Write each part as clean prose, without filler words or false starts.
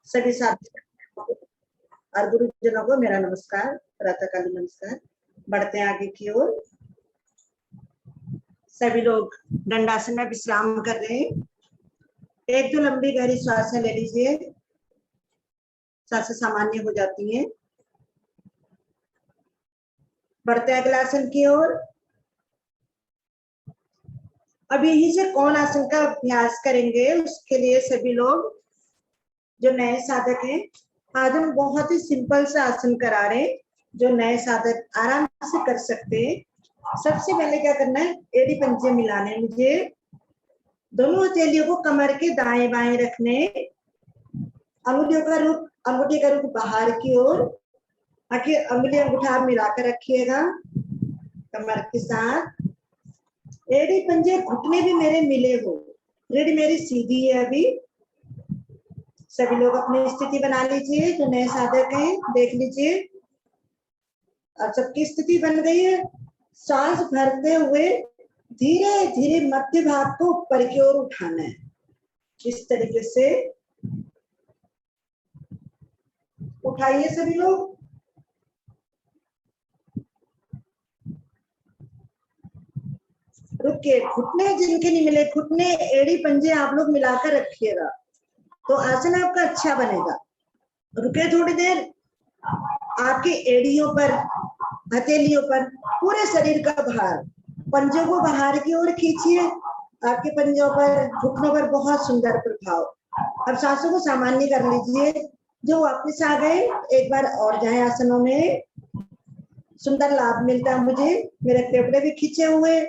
सभी साथियों और गुरुजनों को मेरा नमस्कार, प्रातःकालीन नमस्कार। बढ़ते हैं आगे की ओर। सभी लोग दंडासन में विश्राम कर रहे हैं। एक दो लंबी गहरी सांसें ले लीजिए, सांसें सामान्य हो जाती हैं। बढ़ते हैं अगले आसन की ओर। अब यहीं से कौन आसन का अभ्यास करेंगे, उसके लिए सभी लोग जो नए साधक हैं, आज हम बहुत ही सिंपल सा आसन करा रहे हैं जो नए साधक आराम से कर सकते हैं। सबसे पहले क्या करना है, एड़ी पंजे मिलाने। मुझे दोनों हथेलियों को कमर के दाएं बाएं रखने, अंगूठी का रुख बाहर की ओर, आखिर अंगुली अंगूठा मिलाकर रखिएगा कमर के साथ। एड़ी पंजे घुटने भी मेरे मिले हो, रीढ़ मेरी सीधी है। अभी सभी लोग अपनी स्थिति बना लीजिए, जो नए साधक हैं देख लीजिए। अब सबकी स्थिति बन गई है। सांस भरते हुए धीरे धीरे मध्य भाग को ऊपर की ओर उठाना है, इस तरीके से उठाइए सभी लोग। रुकिए, घुटने जिनके नहीं मिले, घुटने एड़ी पंजे आप लोग मिलाकर रखिएगा तो आसन आपका अच्छा बनेगा। रुके थोड़ी देर। आपकी एड़ियों पर, हथेलियों पर पूरे शरीर का भार, पंजों को बाहर की ओर खींचिए। आपके पंजों पर, घुटनों पर बहुत सुंदर प्रभाव। अब सांसों को सामान्य कर लीजिए। जो वापस आ गए एक बार और जाए आसनों में, सुंदर लाभ मिलता है मुझे। मेरे फेफड़े भी खींचे हुए,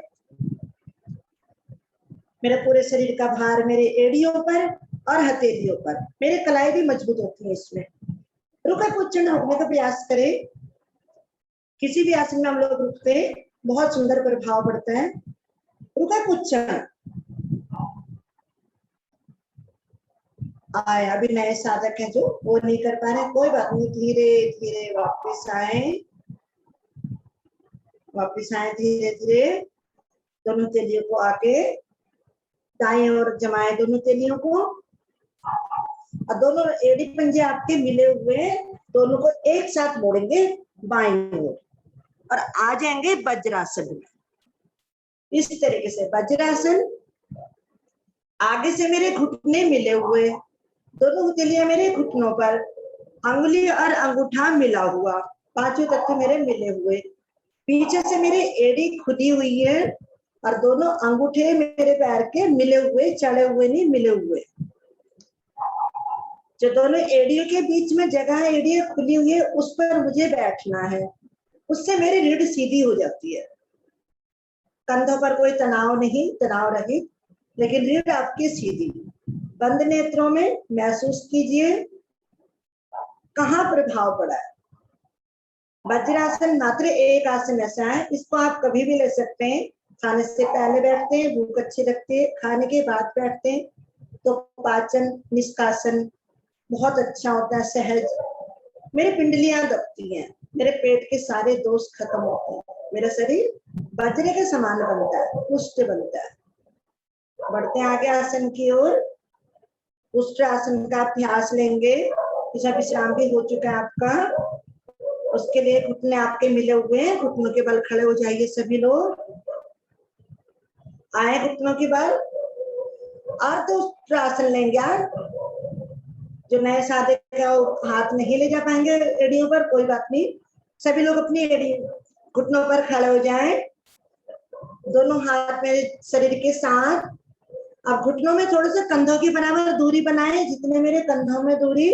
मेरे पूरे शरीर का भार मेरे एड़ियों पर और हथेलियों पर, मेरे कलाई भी मजबूत होती है इसमें। रुका कुचन रुकने का प्रयास करें। किसी भी आसन में हम लोग रुकते हैं, बहुत सुंदर प्रभाव पड़ता है। रुका कुचन आए। अभी नए साधक हैं जो वो नहीं कर पा रहे, कोई बात नहीं, धीरे धीरे वापस आए, वापस आए धीरे धीरे। दोनों तेलियों को आगे दाएं और जमाए, दोनों तेलियों को, और दोनों एड़ी पंजे आपके मिले हुए, दोनों को एक साथ मोड़ेंगे बाईं ओर और आ जाएंगे वज्रासन में। इस तरीके से वज्रासन। आगे से मेरे घुटने मिले हुए, दोनों हथेलियां मेरे घुटनों पर, अंगुली और अंगूठा मिला हुआ, पांचों तत्व मेरे मिले हुए। पीछे से मेरी एड़ी खुदी हुई है और दोनों अंगूठे मेरे पैर के मिले हुए, चढ़े हुए नहीं, मिले हुए। जो दोनों एड़ियों के बीच में जगह है, एड़ियां खुली हुई है, उस पर मुझे बैठना है। उससे मेरी रीढ़ सीधी हो जाती है। कंधों पर कोई तनाव नहीं, तनाव रहित, लेकिन रीढ़ आपकी सीधी। बंद नेत्रों में महसूस कीजिए कहाँ प्रभाव पड़ा है। वज्रासन मात्र एक आसन ऐसा है, इसको आप कभी भी ले सकते हैं। खाने से पहले बैठते हैं, भूख अच्छी लगती है, खाने के बाद बैठते हैं तो पाचन निष्कासन बहुत अच्छा होता है, सहज। मेरी पिंडलियां दबती हैं, मेरे पेट के सारे दोष खत्म होते हैं, मेरा शरीर वज्र के समान बनता है, पुष्ट बनता है। बढ़ते हैं आगे आसन की ओर। पुष्ट आसन का अभ्यास लेंगे। विश्राम भी हो चुका है आपका। उसके लिए घुटने आपके मिले हुए हैं, घुटनों के बल खड़े हो जाइए सभी लोग। आए घुटनों के बल। आसन लेंगे आप। जो नए साधक है वो हाथ नहीं ले जा पाएंगे एड़ियों पर, कोई बात नहीं, सभी लोग अपनी एड़ी घुटनों पर खड़े हो जाएं, दोनों हाथ मेरे शरीर के साथ। अब घुटनों में थोड़ा सा कंधों की बराबर दूरी बनाएं, जितने मेरे कंधों में दूरी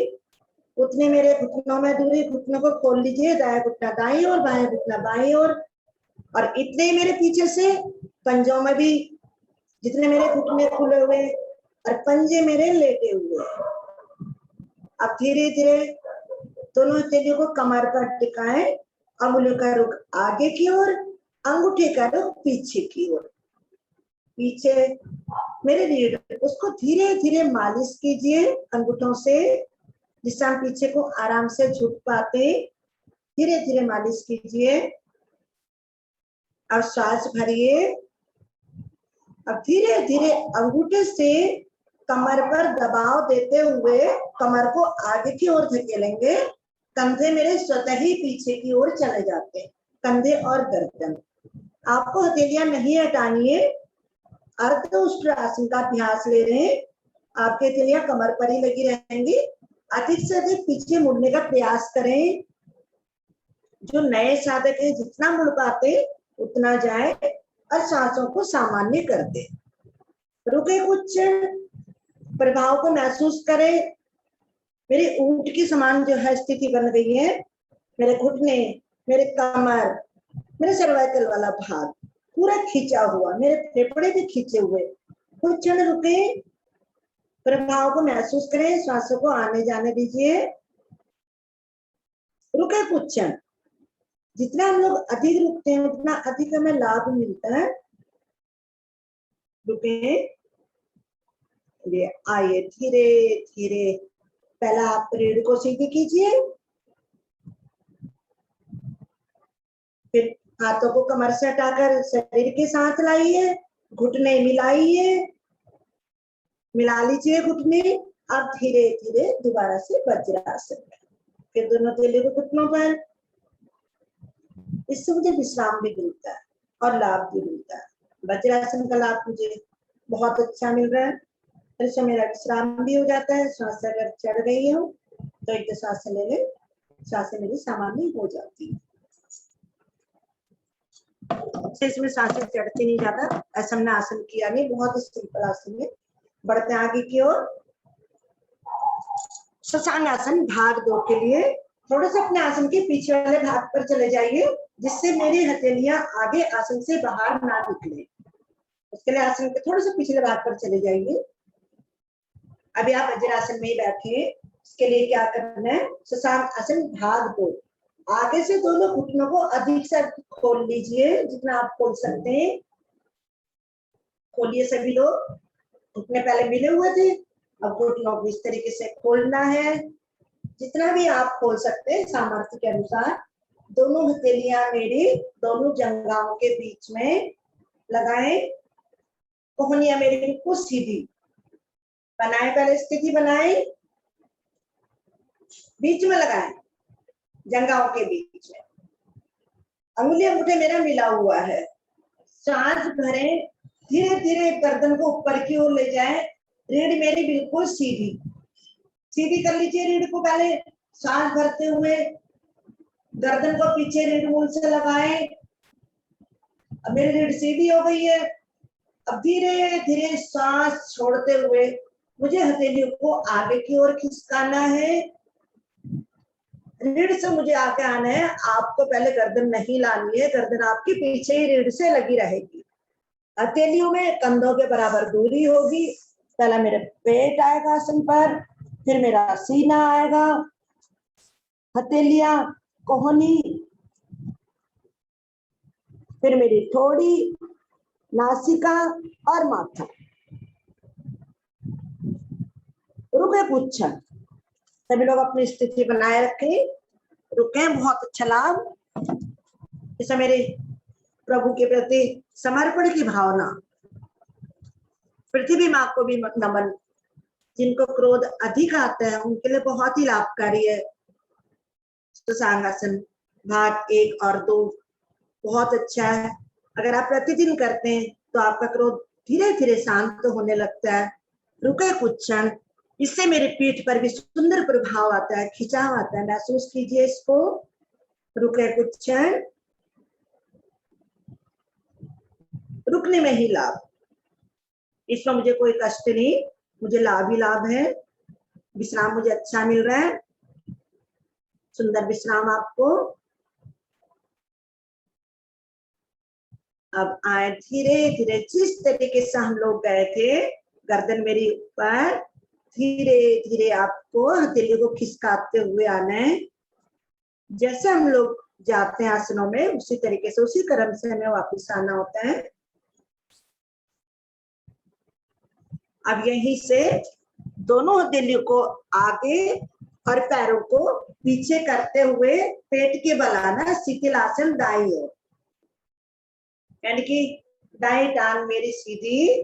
उतने मेरे घुटनों में दूरी। घुटनों को खोल लीजिए, दाएं घुटना दाईं और बाएं घुटना बाईं और इतने ही मेरे पीछे से पंजों में भी जितने मेरे घुटने खुले हुए और पंजे मेरे लेटे हुए। अब धीरे धीरे दोनों हथेलियों को कमर पर टिकाएं, अंगुलियों का रुख आगे की ओर, अंगूठे का रुख पीछे की ओर। पीछे मेरे रीढ़, उसको धीरे धीरे मालिश कीजिए अंगूठों से, जिससे हम पीछे को आराम से झुक पाते। धीरे धीरे मालिश कीजिए। अब सांस भरिए। अब धीरे धीरे अंगूठे से कमर पर दबाव देते हुए कमर को आगे की ओर धकेलेंगे, कंधे मेरे स्वतः ही पीछे की ओर चले जाते हैं, कंधे और गर्दन। आपको हथेलियां नहीं हटानी है, अर्ध उष्ट्रासन का अभ्यास ले रहे हैं, आपकी हथेलियां कमर पर ही लगी रहेंगी। अधिक से अधिक पीछे मुड़ने का प्रयास करें। जो नए साधक है जितना मुड़ पाते उतना जाए और सांसों को सामान्य कर दे। रुके कुछ प्रभाव को महसूस करें। मेरी ऊंट की समान जो है स्थिति बन गई है, मेरे घुटने, मेरे कमर, मेरे सर्वाइकल वाला भाग पूरा खींचा हुआ, मेरे फेफड़े भी खींचे हुए। कुछ क्षण रुके, प्रभाव को महसूस करें, श्वासों को आने जाने दीजिए। रुके कुछ क्षण। जितना हम लोग अधिक रुकते हैं उतना अधिक हमें लाभ मिलता है। रुके, आइए धीरे धीरे। पहला आप रीढ़ को सीधी कीजिए, फिर हाथों को कमर से हटाकर शरीर के साथ लाइए, घुटने मिलाइए, मिला लीजिए घुटने। अब धीरे धीरे दोबारा से वज्रासन में, फिर दोनों तेले को घुटनों पर। इससे मुझे विश्राम भी मिलता है और लाभ भी मिलता है। वज्रासन का लाभ मुझे बहुत अच्छा मिल रहा है, इससे मेरा विश्राम भी हो जाता है। सांस अगर चढ़ गई हो तो एक सांस ले ले, सांसें मेरी सामान्य हो जाती है। इसमें सांसें चढ़ती नहीं ज्यादा, ऐसा हमने आसन किया नहीं, बहुत ही सिंपल आसन है। बढ़ते आगे की ओर। शशांक आसन भाग 2 के लिए थोड़ा सा अपने आसन के पीछे वाले भाग पर चले जाइए, जिससे मेरी हथेलियां आगे आसन से बाहर ना निकले। उसके लिए आसन के थोड़े से पिछले भाग पर चले जाइए। अभी आप वज्रासन में ही बैठे। इसके लिए क्या करना है, शशांक आसन भाग 2। आगे से दोनों घुटनों को अधिक से खोल लीजिए, जितना आप खोल सकते हैं खोलिए। सभी लोग घुटने पहले मिले हुए थे, अब घुटनों को इस तरीके से खोलना है, जितना भी आप खोल सकते हैं सामर्थ्य के अनुसार। दोनों हथेलियां मेरी दोनों जंघाओं के बीच में लगाएं, कोहनियां मेरी बिल्कुल सीधी बनाए, पहले स्थिति बनाए, बीच में लगाएं, जंघाओं के बीच में। अंगुलियां मुठे मेरा मिला हुआ है। सांस भरें, धीरे धीरे गर्दन को ऊपर की ओर ले जाएं, रीढ़ मेरी बिल्कुल सीधी सीधी कर लीजिए। रीढ़ को पहले सांस भरते हुए गर्दन को पीछे रीढ़ मूल से लगाएं। अब मेरी रीढ़ सीधी हो गई है। अब धीरे धीरे सांस छोड़ते हुए मुझे हथेलियों को आगे की ओर खिसकाना है। रीढ़ से मुझे आगे आना है, आपको पहले गर्दन नहीं लानी है, गर्दन आपकी पीछे ही रीढ़ से लगी रहेगी। हथेलियों में कंधों के बराबर दूरी होगी। पहला मेरे पेट आएगा आसन पर, फिर मेरा सीना आएगा, हथेलियां, कोहनी, फिर मेरी ठोड़ी, नासिका और माथा। रुके कुछ क्षण, सभी लोग अपनी स्थिति बनाए रखें। रुके, बहुत अच्छा लाभ। इसे मेरे प्रभु के प्रति समर्पण की भावना, पृथ्वी माँ को भी नमन। जिनको क्रोध अधिक आता है उनके लिए बहुत ही लाभकारी है शशांक आसन भाग 1 और 2, बहुत अच्छा है। अगर आप प्रतिदिन करते हैं तो आपका क्रोध धीरे धीरे शांत होने लगता है। रुके कुछ क्षण, इससे मेरे पीठ पर भी सुंदर प्रभाव आता है, खिंचाव आता है, महसूस कीजिए इसको। रुके कुछ क्षण, रुकने में ही लाभ। इसमें मुझे कोई कष्ट नहीं, मुझे लाभ ही लाभ है। विश्राम मुझे अच्छा मिल रहा है, सुंदर विश्राम आपको। अब आए धीरे धीरे, जिस तरीके से हम लोग गए थे, गर्दन मेरी ऊपर, धीरे धीरे आपको हथेली को खिसकाते हुए आना है। जैसे हम लोग जाते हैं आसनों में, उसी तरीके से, उसी क्रम से हमें वापस आना होता है। अब यहीं से दोनों हथेलियों को आगे और पैरों को पीछे करते हुए पेट के बल आना, शिथिलासन दाईं ओर, यानी कि दाईं टांग मेरी सीधी,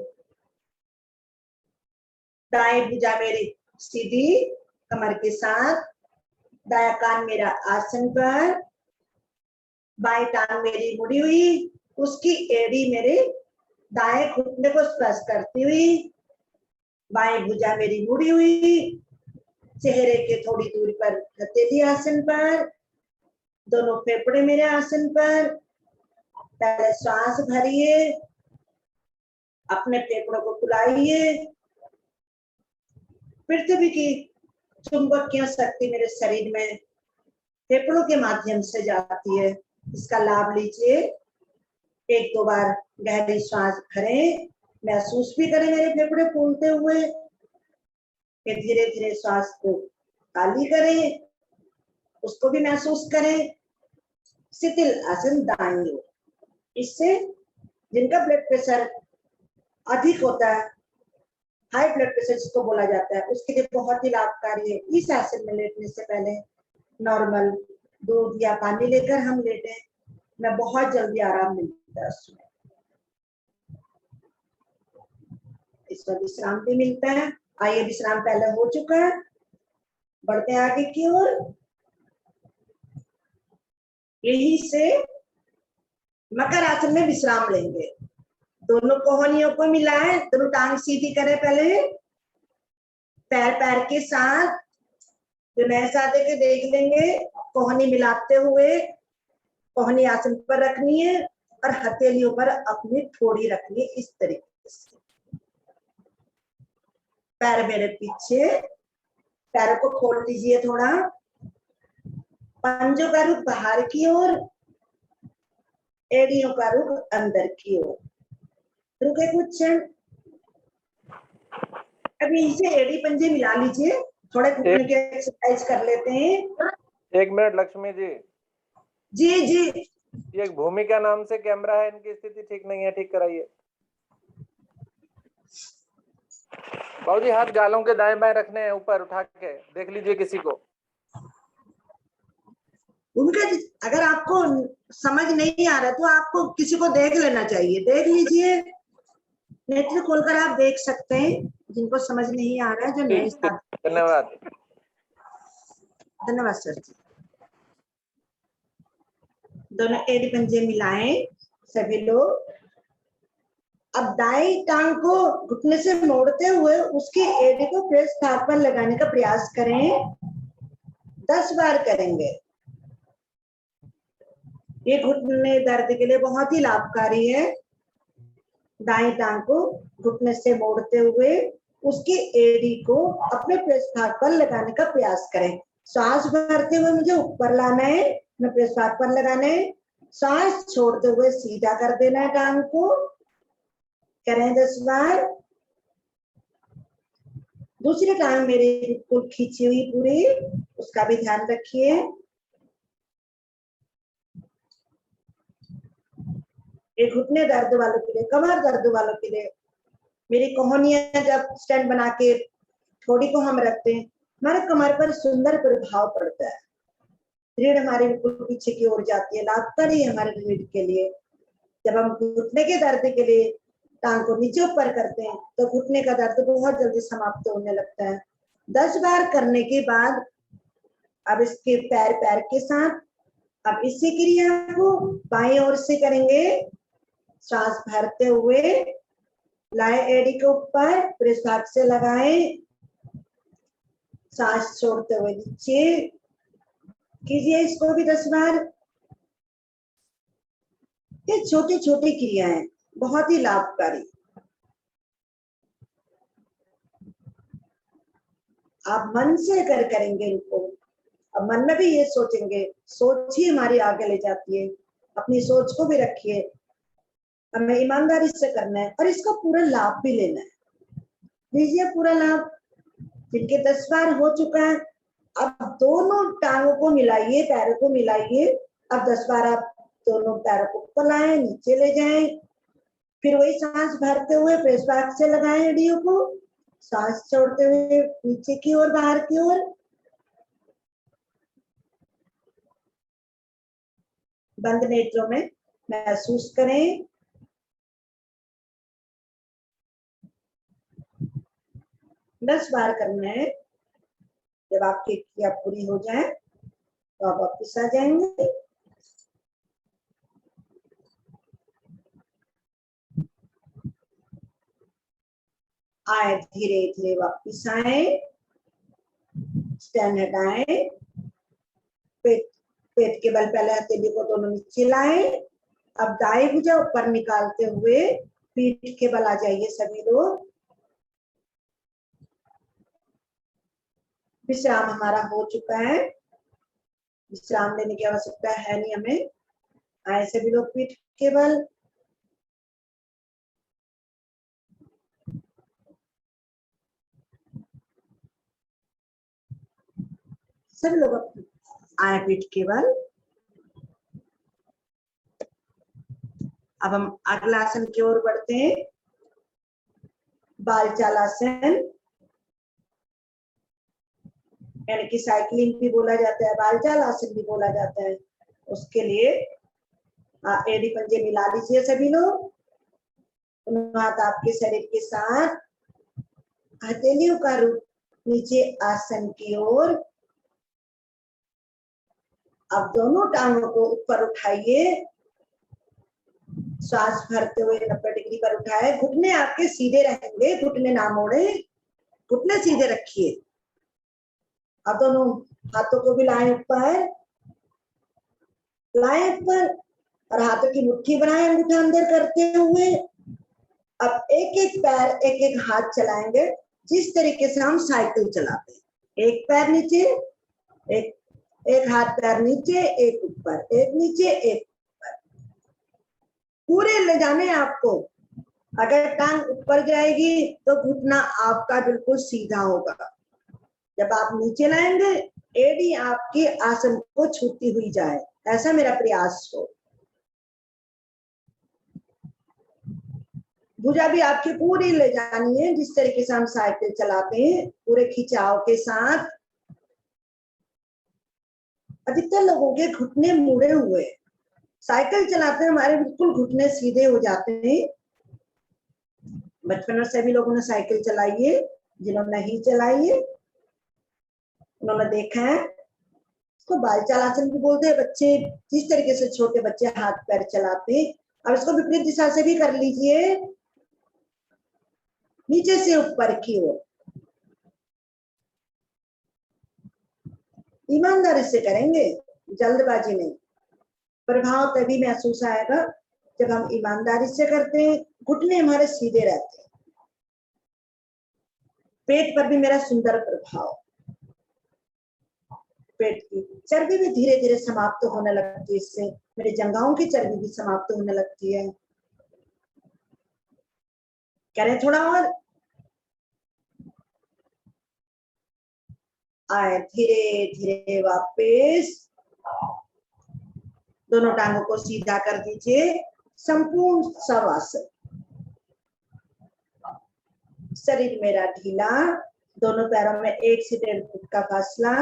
दाएं भुजा मेरी सीधी कमर के साथ, दाया कान मेरा आसन पर, बाएं टांग मेरी मुड़ी हुई, उसकी एड़ी मेरे दाएं घुटने को स्पर्श करती हुई, बाएं भुजा मेरी मुड़ी हुई, चेहरे के थोड़ी दूरी पर हथेली आसन पर, दोनों फेफड़े मेरे आसन पर। पहले सांस भरिए, अपने फेफड़ों को फुलाइए। पृथ्वी की चुंबकीय शक्ति मेरे शरीर में फेफड़ों के माध्यम से जाती है, इसका लाभ लीजिए। एक दो बार गहरी सांस भरें, महसूस भी करें मेरे फेफड़े फूलते हुए। फिर धीरे धीरे सांस को खाली करें, उसको भी महसूस करें। शिथिल आसन दाईं ओर, इससे जिनका ब्लड प्रेशर अधिक होता है, हाई ब्लड प्रेशर जिसको बोला जाता है, उसके लिए बहुत ही लाभकारी है। इस आसन में लेटने से पहले नॉर्मल दूध या पानी लेकर हम लेटे, मैं बहुत जल्दी आराम मिलता है उसमें, इसमें विश्राम भी मिलता है। आइए, विश्राम पहले हो चुका है, बढ़ते हैं आगे की ओर। यही से मकर आसन में विश्राम लेंगे। दोनों कोहनियों को मिलाएं, दोनों टांग सीधी करें, पहले पैर पैर के साथ मैं साथ के देख लेंगे। कोहनी मिलाते हुए कोहनी आसन पर रखनी है और हथेलियों पर अपनी ठोड़ी रखनी है, इस तरीके से। पैर मेरे पीछे, पैरों को खोल लीजिए थोड़ा, पंजों का रुख बाहर की ओर, एड़ियों का रुख अंदर की ओर। रुके कुछ क्षण। अभी इसे एड़ी पंजे मिला लीजिए, थोड़े घुटने की एक्सरसाइज कर लेते हैं। 1 मिनट लक्ष्मी जी। जी जी। ये एक भूमिका नाम से कैमरा है, इनकी स्थिति ठीक नहीं है, ठीक कराइए। बाबूजी हाथ गालों के दाएं बाएं रखने हैं, ऊपर उठा के देख लीजिए किसी को। उनका अगर आपको समझ नहीं आ रहा तो आपको किसी को देख लेना चाहिए, देख लीजिए, नेत्र खोलकर आप देख सकते हैं। जिनको समझ नहीं आ रहा है, जो नए साथी। धन्यवाद, धन्यवाद सर जी। दोनों एड़ी पंजे मिलाएं सभी लोग। अब दाई टांग को घुटने से मोड़ते हुए उसकी एड़ी को प्रेस स्थान पर लगाने का प्रयास करें। 10 बार करेंगे। ये घुटने दर्द के लिए बहुत ही लाभकारी है। दाई टांग को घुटने से मोड़ते हुए उसकी एड़ी को अपने प्रेस स्थान पर लगाने का प्रयास करें। सांस भरते हुए मुझे ऊपर लाना है, मैं प्रेस स्थान पर लगाना है। सांस छोड़ते हुए सीधा कर देना है टांग को। करें 10 बार। दूसरी टांग मेरी बिल्कुल खींची हुई पूरी, उसका भी ध्यान रखिए। ये घुटने दर्द वालों के लिए, कमर दर्द वालों के लिए, मेरी कोहनियां जब स्टैंड बना के थोड़ी को हम रखते हैं, हमारे कमर पर सुंदर प्रभाव पड़ता है। रीढ़ हमारी बिल्कुल पीछे की ओर जाती है, लाभकारी है हमारे रीढ़ के लिए। जब हम घुटने के दर्द के लिए टांग को नीचे ऊपर करते हैं तो घुटने का दर्द बहुत जल्दी समाप्त होने लगता है। 10 बार करने के बाद अब इसके पैर पैर के साथ, अब इसी क्रिया को बाएं ओर से करेंगे। सांस भरते हुए लाए एड़ी के ऊपर, प्रेस भाग से लगाएं। सांस छोड़ते हुए नीचे कीजिए इसको भी 10 बार। ये छोटी छोटी क्रियाएं बहुत ही लाभकारी। आप मन से करेंगे इनको। अब मन में भी ये सोचेंगे, सोच ही हमारी आगे ले जाती है। अपनी सोच को भी रखिए, हमें ईमानदारी से करना है और इसका पूरा लाभ भी लेना है। लीजिए पूरा लाभ। जिनके 10 बार हो चुका है, अब दोनों टांगों को मिलाइए, पैरों को मिलाइए। अब 10 बार आप दोनों पैरों को ऊपर लाएं, नीचे ले जाएं। फिर वही सांस भरते हुए प्रेस बैक से लगाएं एड़ियों को। सांस छोड़ते हुए नीचे की ओर, बाहर की ओर। बंद नेत्रों में महसूस करें। 10 बार करना है। जब आपकी क्रिया पूरी हो जाए तो आप वापस आ जाएंगे। आए, धीरे धीरे वापस आए, स्टैंड हटाए, पेट पेट के बल पहले हथेली को दोनों नीचे लाए। अब दाएं भुजा ऊपर निकालते हुए पीठ के बल आ जाइए सभी लोग। विश्राम हमारा हो चुका है, विश्राम लेने की आवश्यकता है नहीं हमें। आए सभी लोग पीठ के बल। सभी लोग आए पीठ के बल। अब हम अगला आसन की ओर बढ़ते हैं, बाल चालासन, यानी कि साइकिलिंग भी बोला जाता है, बाल चाल आसन भी बोला जाता है। उसके लिए एड़ी पंजे मिला लीजिए सभी लोग। हाथ आपके शरीर के साथ, हथेलियों का रुख नीचे आसन की ओर। अब दोनों टांगों को ऊपर उठाइए, श्वास भरते हुए 90 डिग्री पर उठाए। घुटने आपके सीधे रहेंगे, घुटने ना मोड़े, घुटने सीधे रखिए। अब दोनों हाथों को भी लाएं ऊपर, लाएं ऊपर और हाथों की मुट्ठी बनाएं अंगूठा अंदर करते हुए। अब एक एक पैर, एक एक हाथ चलाएंगे, जिस तरीके से हम साइकिल चलाते हैं। एक पैर नीचे, एक एक हाथ पैर नीचे, एक ऊपर, एक नीचे, एक ऊपर, पूरे ले जाने आपको। अगर टांग ऊपर जाएगी तो घुटना आपका बिल्कुल सीधा होगा। जब आप नीचे लाएंगे, एड़ी आपकी आसन को छूती हुई जाए, ऐसा मेरा प्रयास हो। भुजा भी आपकी पूरी ले जानी है, जिस तरीके से हम साइकिल चलाते हैं, पूरे खिंचाव के साथ। अधिकतर लोगों के घुटने मुड़े हुए, साइकिल चलाते हैं हमारे बिल्कुल घुटने सीधे हो जाते हैं। बचपन में सभी लोगों ने साइकिल चलाई है, जिन्होंने नहीं चलाई है उन्होंने देखा है। इसको बाल चालासन भी बोलते हैं। बच्चे जिस तरीके से, छोटे बच्चे हाथ पैर चलाते हैं। अब इसको विपरीत दिशा से भी कर लीजिए, नीचे से ऊपर की ओर। ईमानदारी से करेंगे, जल्दबाजी नहीं। प्रभाव तभी महसूस आएगा जब हम ईमानदारी से करते हैं, घुटने हमारे सीधे रहते हैं। पेट पर भी मेरा सुंदर प्रभाव, पेट की चर्बी भी धीरे धीरे समाप्त होने लगती है। इससे मेरे जंघाओं की चर्बी भी समाप्त होने लगती है। करें थोड़ा और। आए, धीरे धीरे वापस दोनों टांगों को सीधा कर दीजिए, संपूर्ण शवासन। शरीर मेरा ढीला, दोनों पैरों में 1 से 1.5 फुट का फासला,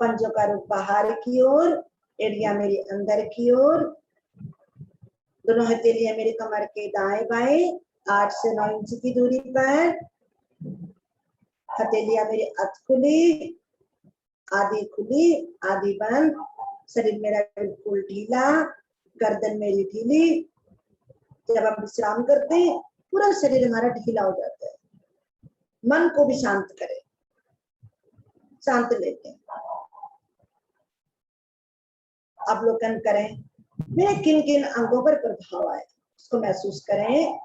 पंजों का रुख बाहर की ओर, एड़ियां मेरी अंदर की ओर। दोनों हथेलियां मेरी कमर के दाएं बाएं 8 से 9 इंच की दूरी पर। हथेलियां मेरी अध खुली, आधी खुली, आधी बंद। शरीर मेरा बिल्कुल ढीला, गर्दन मेरी ढीली। जब हम विश्राम करते हैं, पूरा शरीर हमारा ढीला हो जाता है। मन को भी शांत करें, शांत लेते हैं। अवलोकन करें मेरे किन किन अंगों पर प्रभाव आए, उसको महसूस करें।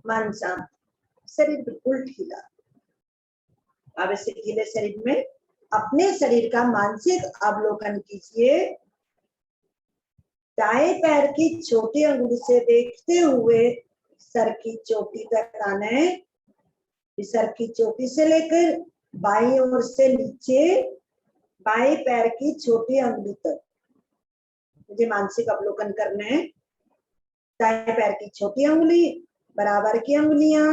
मन शांत, शरीर बिल्कुल ढीला। अब इस ढीले शरीर में अपने शरीर का मानसिक अवलोकन कीजिए। दाएं पैर की छोटी अंगुली से देखते हुए सर की चोटी तक आना है। सर की चोटी से लेकर बाईं ओर से नीचे बाएं पैर की छोटी अंगुली तक मुझे मानसिक अवलोकन करना है। दाएं पैर की छोटी अंगुली, बराबर की अंगुलियां,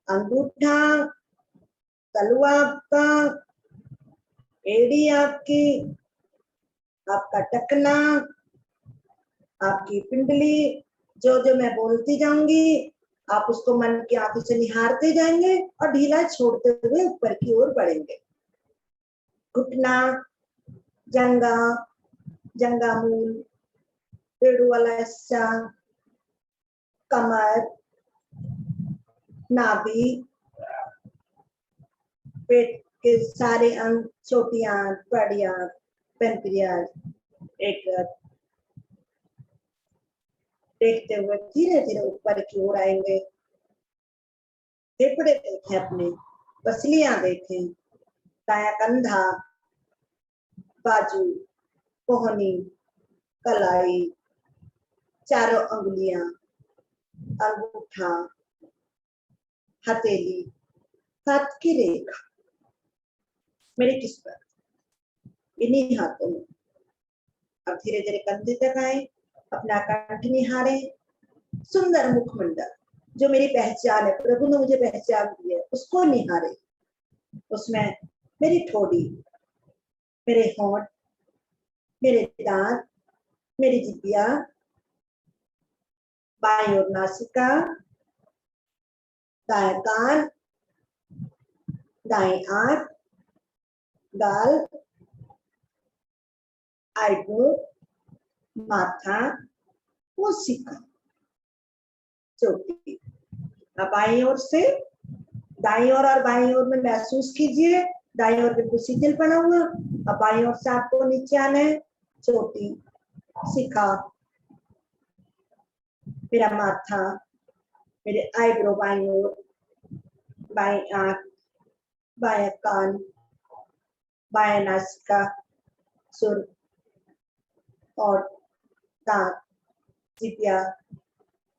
अंगूठा, तलुआ आपका, एड़ी आपकी, आपका टकना, आपकी पिंडली, जो जो मैं बोलती जाऊंगी आप उसको मन की आंखों से निहारते जाएंगे और ढीला छोड़ते हुए ऊपर की ओर बढ़ेंगे। घुटना, जंगा, जंगा मूल, पेड़ू वाला हिस्सा, कमर, नाभि, पेट के सारे अंग, छोटी आंत, बड़ी आंत, पेनक्रियाज, एक देखते हुए धीरे धीरे ऊपर की ओर आएंगे। फेफड़े देखें अपने, पसलियां देखें, दायां कंधा, बाजू, कोहनी, कलाई, चारों अंगुलियां, अंगूठा, हथेली, हाथ की रेखा, मेरी किस्मत, इन्हीं हाथों में। अब धीरे धीरे कंधे तक आए, अपना कंठ निहारे, सुंदर मुखमंडल जो मेरी पहचान है, प्रभु ने मुझे पहचान दी है, उसको निहारे। उसमें मेरी ठोड़ी, मेरे होंठ, मेरे दांत, मेरी जिब्बिया, बाईं ओर नासिका, दाएं कान, दाएं आंख, गाल, आईब्रो, माथा, कोशिका, चोटी। अब बाईं ओर से दाईं ओर और बाईं ओर में महसूस कीजिए, दाईं ओर बिल्कुल शिथिल पड़ा हुआ। अब बाईं ओर से आपको नीचे आना है, चोटी, शिखा, मेरा माथा, मेरे आईब्रो बाईं ओर, बाईं आंख, बायां कान, बायां नासिका, सुर और दांत, जिब्या,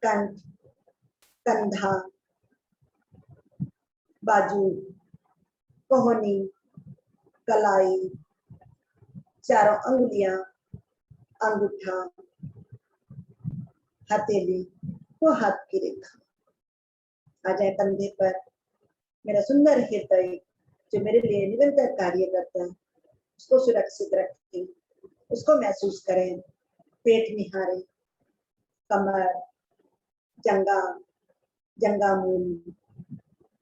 कंठ, कंधा, बाजू, कोहनी, कलाई, चारों अंगुलियां, अंगूठा, हथेली, वो हाथ की रेखा। आ जाए कंधे पर, मेरा सुंदर हृदय जो मेरे लिए निरंतर कार्य करता है, उसको सुरक्षित रखें, उसको महसूस करें। पेट निहारे, कमर, जंगा, जंगा मूल,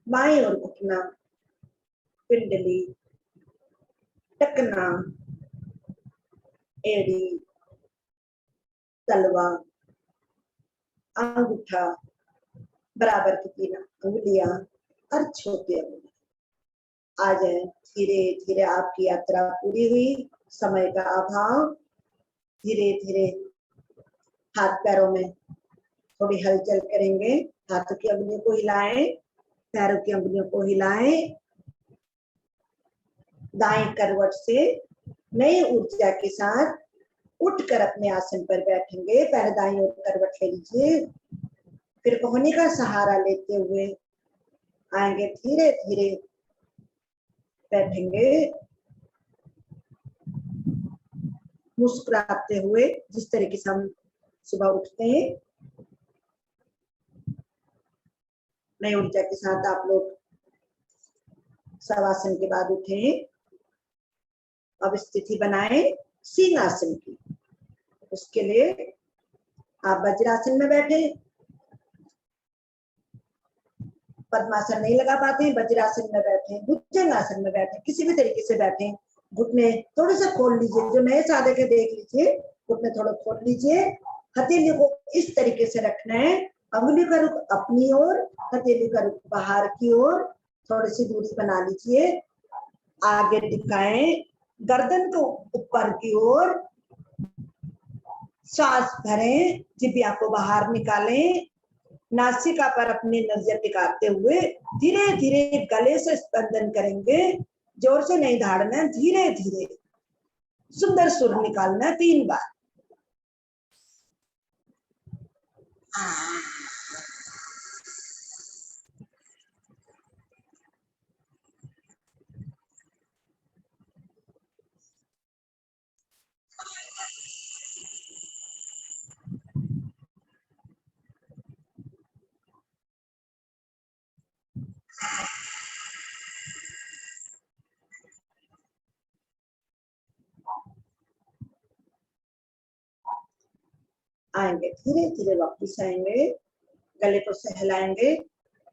बाएं और घुटना, पिंडली, टकना, एड़ी, तलवा, अंगूठा, बराबर की 3 अंगुलियां और छोटी अंगुलियां। आ जाए, धीरे धीरे आपकी यात्रा पूरी हुई, समय का अभाव। धीरे धीरे हाथ पैरों में थोड़ी हलचल करेंगे, हाथों की अंगुलियों को हिलाएं, पैरों की अंगुलियों को हिलाएं। दाएं करवट से नई ऊर्जा के साथ उठकर अपने आसन पर बैठेंगे। पहले दाईं ओर करवट ले लीजिए, फिर कोहनी का सहारा लेते हुए आएंगे, धीरे धीरे बैठेंगे, मुस्कुराते हुए, जिस तरीके से हम सुबह उठते हैं। नई ऊर्जा के साथ आप लोग शवासन के बाद उठे। अब स्थिति बनाए सिंहासन की। उसके लिए आप वज्रासन में बैठे, पद्मासन नहीं लगा पाते, वज्रासन में बैठे, भुजंगासन में बैठे, किसी भी तरीके से बैठे। घुटने थोड़े से खोल लीजिए, जो नए साधक है देख लीजिए, घुटने थोड़ा खोल लीजिए। हथेली को इस तरीके से रखना है, अंगुली का रुख अपनी ओर, हथेली का रुख बाहर की ओर, थोड़ी सी दूरी बना लीजिए। आगे टिकाएं, गर्दन को ऊपर की ओर, सांस भरें, जिब्या को बाहर निकालें, नासिका पर अपनी नजर टिकाते हुए धीरे धीरे गले से स्पंदन करेंगे। जोर से नहीं धाड़ना, धीरे धीरे सुंदर सुर निकालना 3 बार। आएंगे, धीरे धीरे वापस आएंगे, गले को सहलाएंगे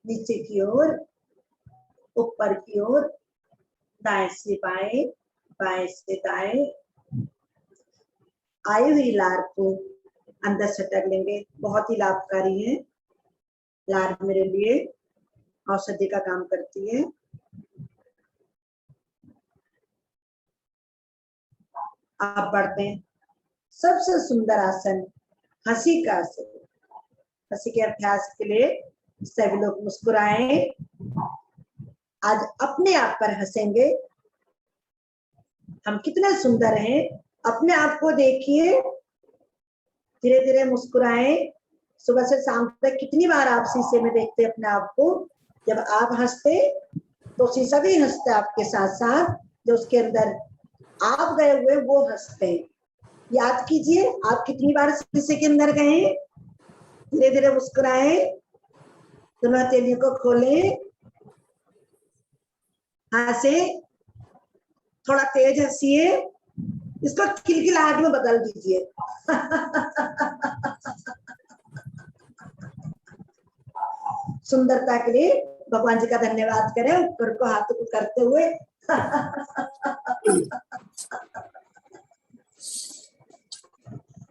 नीचे की ओर, ऊपर की ओर, दाएं से बाएं, बाएं से दाएं। आई हुई लार को अंदर सटक लेंगे, बहुत ही लाभकारी है लार, मेरे लिए औषधि का काम करती है। आप बढ़ते हैं। सबसे सुंदर आसन हंसी का आसन। हंसी के अभ्यास के लिए सभी लोग मुस्कुराएं। आज अपने आप पर हंसेंगे। हम कितने सुंदर हैं, अपने आप को देखिए, धीरे धीरे मुस्कुराएं। सुबह से शाम तक कितनी बार आप शीशे में देखते अपने आप को। जब आप हंसते तो शीशा भी हंसता आपके साथ साथ, जो उसके अंदर आप गए हुए वो हंसते हैं। याद कीजिए आप कितनी बार शीशे के अंदर गए। धीरे धीरे मुस्कुराएं, दोनों हथेलियों को खोलें, हंसे, थोड़ा तेज हंसिए, इसको खिलखिलाहट में बदल दीजिए। सुंदरता के लिए भगवान जी का धन्यवाद करें, ऊपर को हाथ को करते हुए।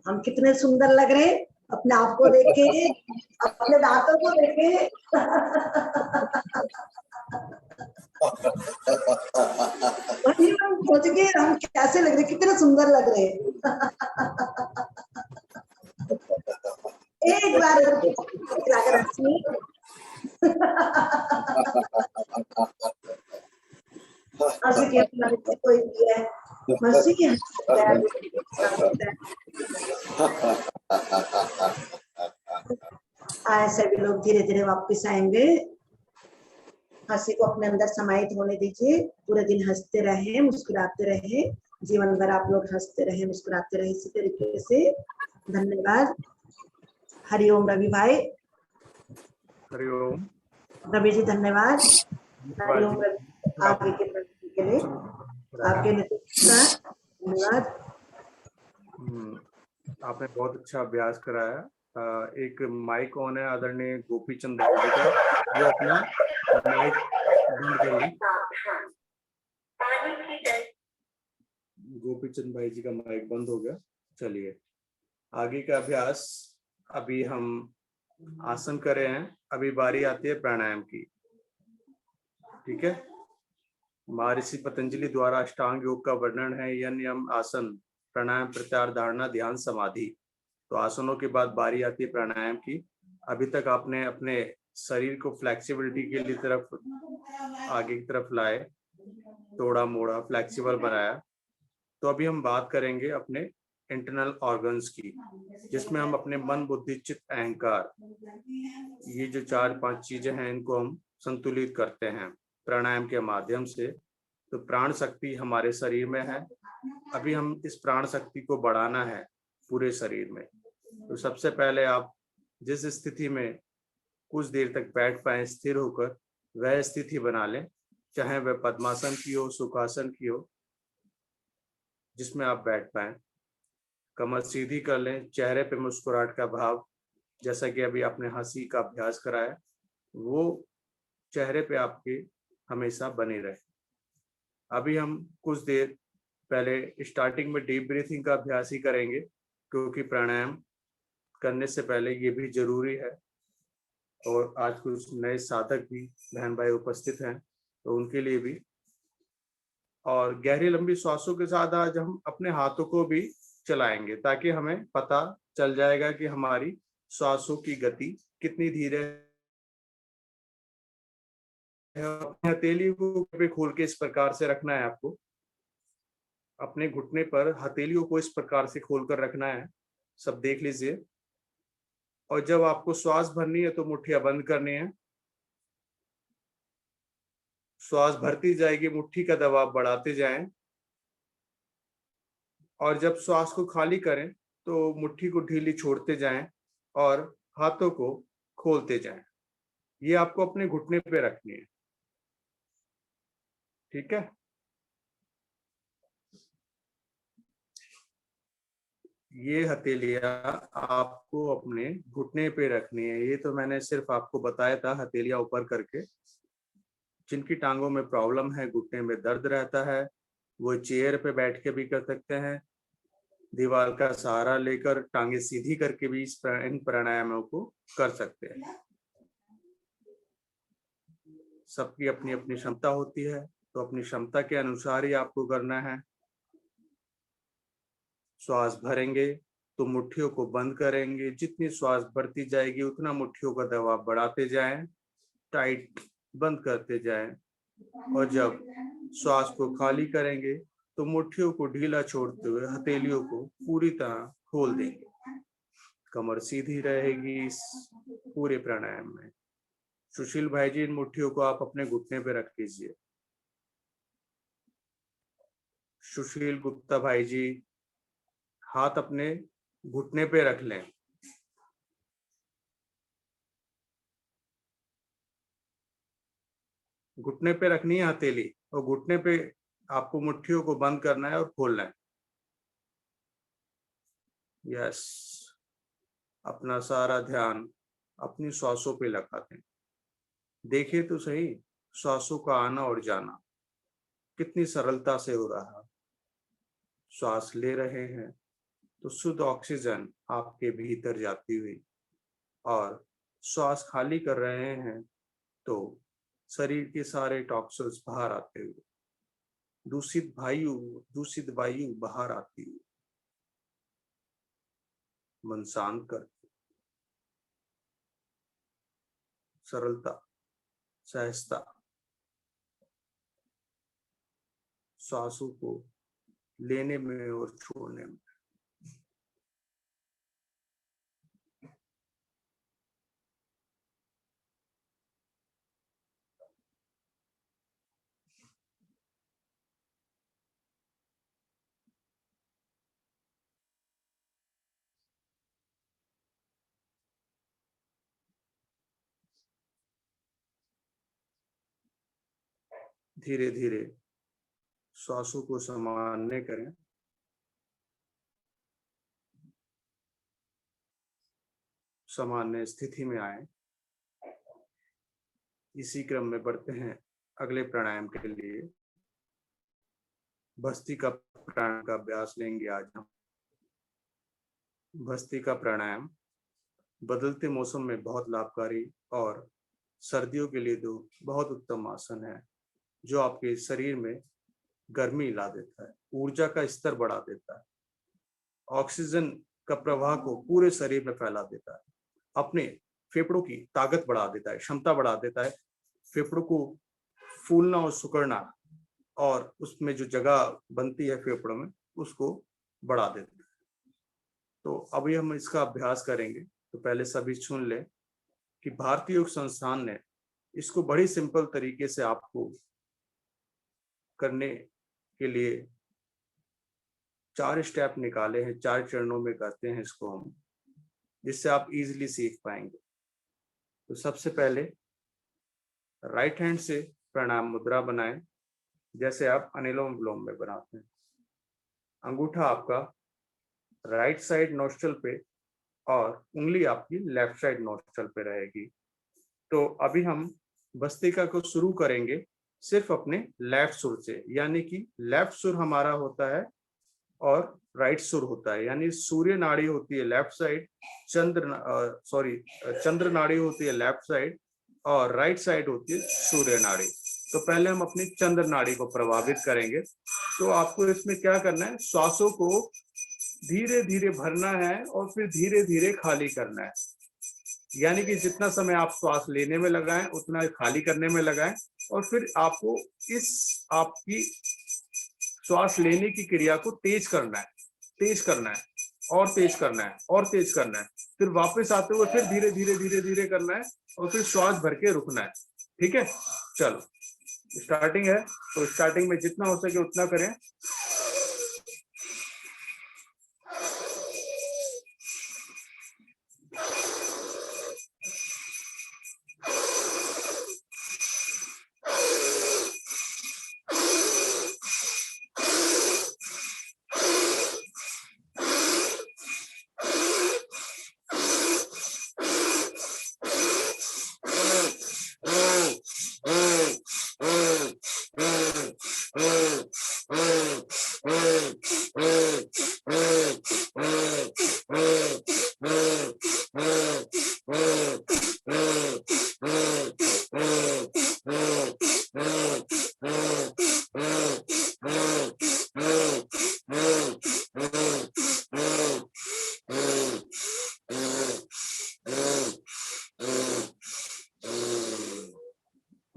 हम कितने सुंदर लग रहे हैं, अपने आप को देखे, अपने दांतों को देखे। वही हम सोच के हम कैसे लग रहे, कितने सुंदर लग रहे हैं। एक बार कोई भी है, आए सभी लोग धीरे धीरे वापस आएंगे। हंसी को अपने अंदर समाहित होने दीजिए। पूरे दिन हंसते रहे, मुस्कुराते रहे, जीवन भर आप लोग हंसते रहे, मुस्कुराते रहे इसी तरीके से। धन्यवाद। हरिओम रवि भाई। हरिओम रवि जी धन्यवाद। हरिओम रवि, आगे के प्रगति के लिए आपके नेतृत्व का धन्यवाद। आपने बहुत अच्छा अभ्यास कराया। एक माइक ऑन है आदरणीय गोपी चंद जी का, वो अपना माइक बंद कर लें। गोपी चंद भाई जी का माइक बंद हो गया। चलिए आगे का अभ्यास। अभी हम आसन कर रहे हैं, अभी बारी आती है प्राणायाम की। ठीक है, महर्षि पतंजलि द्वारा अष्टांग योग का वर्णन है यह नियम आसन, प्राणायाम, प्रत्याहार, धारणा, ध्यान, समाधि। तो आसनों के बाद बारी आती है प्राणायाम की। अभी तक आपने अपने शरीर को फ्लेक्सिबिलिटी के लिए तरफ आगे की तरफ लाए, तोड़ा मोड़ा, फ्लेक्सिबल बनाया। तो अभी हम बात करेंगे अपने इंटरनल ऑर्गन्स की, जिसमें हम अपने मन, बुद्धि, चित्त, अहंकार, ये जो 4-5 चीजें हैं, इनको हम संतुलित करते हैं प्राणायाम के माध्यम से। तो प्राण शक्ति हमारे शरीर में है। अभी हम इस प्राण शक्ति को बढ़ाना है पूरे शरीर में। तो सबसे पहले आप जिस स्थिति में कुछ देर तक बैठ पाए स्थिर होकर, वह स्थिति बना लें, चाहे वह पद्मासन की हो, सुखासन की हो, जिसमें आप बैठ पाए। कमर सीधी कर लें, चेहरे पे मुस्कुराहट का भाव, जैसा कि अभी आपने हंसी का अभ्यास कराया, वो चेहरे पे आपके हमेशा बने रहे। अभी हम कुछ देर पहले स्टार्टिंग में डीप ब्रीथिंग का अभ्यास ही करेंगे, क्योंकि प्राणायाम करने से पहले ये भी जरूरी है। और आज कुछ नए साधक भी बहन भाई उपस्थित हैं, तो उनके लिए भी। और गहरी लंबी श्वासों के साथ आज हम अपने हाथों को भी चलाएंगे, ताकि हमें पता चल जाएगा कि हमारी श्वासों की गति कितनी धीरे है। अपने हथेली को पे खोल के इस प्रकार से रखना है आपको। अपने घुटने पर हथेलियों को इस प्रकार से खोलकर रखना है। सब देख लीजिए। और जब आपको श्वास भरनी है तो मुट्ठियां बंद करनी है। श्वास भरती जाएगी, मुट्ठी का दबाव बढ़ाते जाएं। और जब श्वास को खाली करें तो मुट्ठी को ढीली छोड़ते जाएं और हाथों को खोलते जाएं। ये आपको अपने घुटने पे रखनी है। ठीक है। ये हथेलियां आपको अपने घुटने पे रखनी है। ये तो मैंने सिर्फ आपको बताया था हथेलियां ऊपर करके। जिनकी टांगों में प्रॉब्लम है, घुटने में दर्द रहता है, वो चेयर पे बैठ के भी कर सकते हैं, दीवार का सहारा लेकर टांगे सीधी करके भी इन प्राणायामों को कर सकते हैं। सबकी अपनी अपनी क्षमता होती है, तो अपनी क्षमता के अनुसार ही आपको करना है। श्वास भरेंगे तो मुट्ठियों को बंद करेंगे, जितनी श्वास बढ़ती जाएगी उतना मुट्ठियों का दबाव बढ़ाते जाएं, टाइट बंद करते जाएं। और जब श्वास को खाली करेंगे तो मुट्ठियों को ढीला छोड़ते हुए हथेलियों को पूरी तरह खोल देंगे। कमर सीधी रहेगी इस पूरे प्राणायाम में। सुशील भाई जी, इन मुट्ठियों को आप अपने घुटने पे रख लीजिए। सुशील गुप्ता भाई जी, हाथ अपने घुटने पे रख लें। घुटने पे रखनी है हथेली, और घुटने पे आपको मुट्ठियों को बंद करना है और खोलना है। यस, अपना सारा ध्यान अपनी श्वासों पे लगा दें। देखिए तो सही, श्वासों का आना और जाना कितनी सरलता से हो रहा है। श्वास ले रहे हैं तो शुद्ध ऑक्सीजन आपके भीतर जाती हुई, और श्वास खाली कर रहे हैं तो शरीर के सारे टॉक्सिन्स बाहर आते हुए, दूषित वायु बाहर आती हुई। मन शांत कर, सरलता, सहजता, श्वासों को लेने में और छोड़ने में। धीरे धीरे श्वासों को सामान्य करें। सामान्य स्थिति में आए। इसी क्रम में बढ़ते हैं अगले प्राणायाम के लिए। भस्त्रिका प्राणायाम का अभ्यास लेंगे आज हम। भस्त्रिका प्राणायाम बदलते मौसम में बहुत लाभकारी और सर्दियों के लिए तो बहुत उत्तम आसन है, जो आपके शरीर में गर्मी ला देता है, ऊर्जा का स्तर बढ़ा देता है, ऑक्सीजन का प्रवाह को पूरे शरीर में फैला देता है, अपने फेफड़ों की ताकत बढ़ा देता है, क्षमता बढ़ा देता है, फेफड़ों को फूलना और सिकुड़ना और उसमें जो जगह बनती है फेफड़ों में उसको बढ़ा देता है। तो अभी हम इसका अभ्यास करेंगे। तो पहले सभी सुन लें कि भारतीय योग संस्थान ने इसको बड़ी सिंपल तरीके से आपको करने के लिए 4 स्टेप निकाले हैं, 4 चरणों में करते हैं इसको हम, जिससे आप इजीली सीख पाएंगे। तो सबसे पहले राइट हैंड से प्राणायाम मुद्रा बनाएं, जैसे आप अनुलोम विलोम में बनाते हैं। अंगूठा आपका राइट साइड नोस्ट्रल पे और उंगली आपकी लेफ्ट साइड नोस्ट्रल पे रहेगी। तो अभी हम भस्त्रिका को शुरू करेंगे सिर्फ अपने लेफ्ट सुर से, यानी कि लेफ्ट सुर हमारा होता है और राइट सुर होता है। यानी सूर्य नाड़ी होती है लेफ्ट साइड, चंद्र नाड़ी होती है लेफ्ट साइड, और राइट साइड होती है सूर्य नाड़ी। तो पहले हम अपनी चंद्र नाड़ी को प्रभावित करेंगे। तो आपको इसमें क्या करना है, श्वासों को धीरे धीरे भरना है और फिर धीरे धीरे खाली करना है। यानी कि जितना समय आप श्वास लेने में लगाएं उतना खाली करने में लगाएं, और फिर आपको इस आपकी श्वास लेने की क्रिया को तेज करना है, तेज करना है और तेज करना है और तेज करना है। फिर वापस आते हुए फिर धीरे धीरे धीरे धीरे करना है और फिर श्वास भर के रुकना है। ठीक है, चलो स्टार्टिंग है। तो स्टार्टिंग में जितना हो सके उतना करें।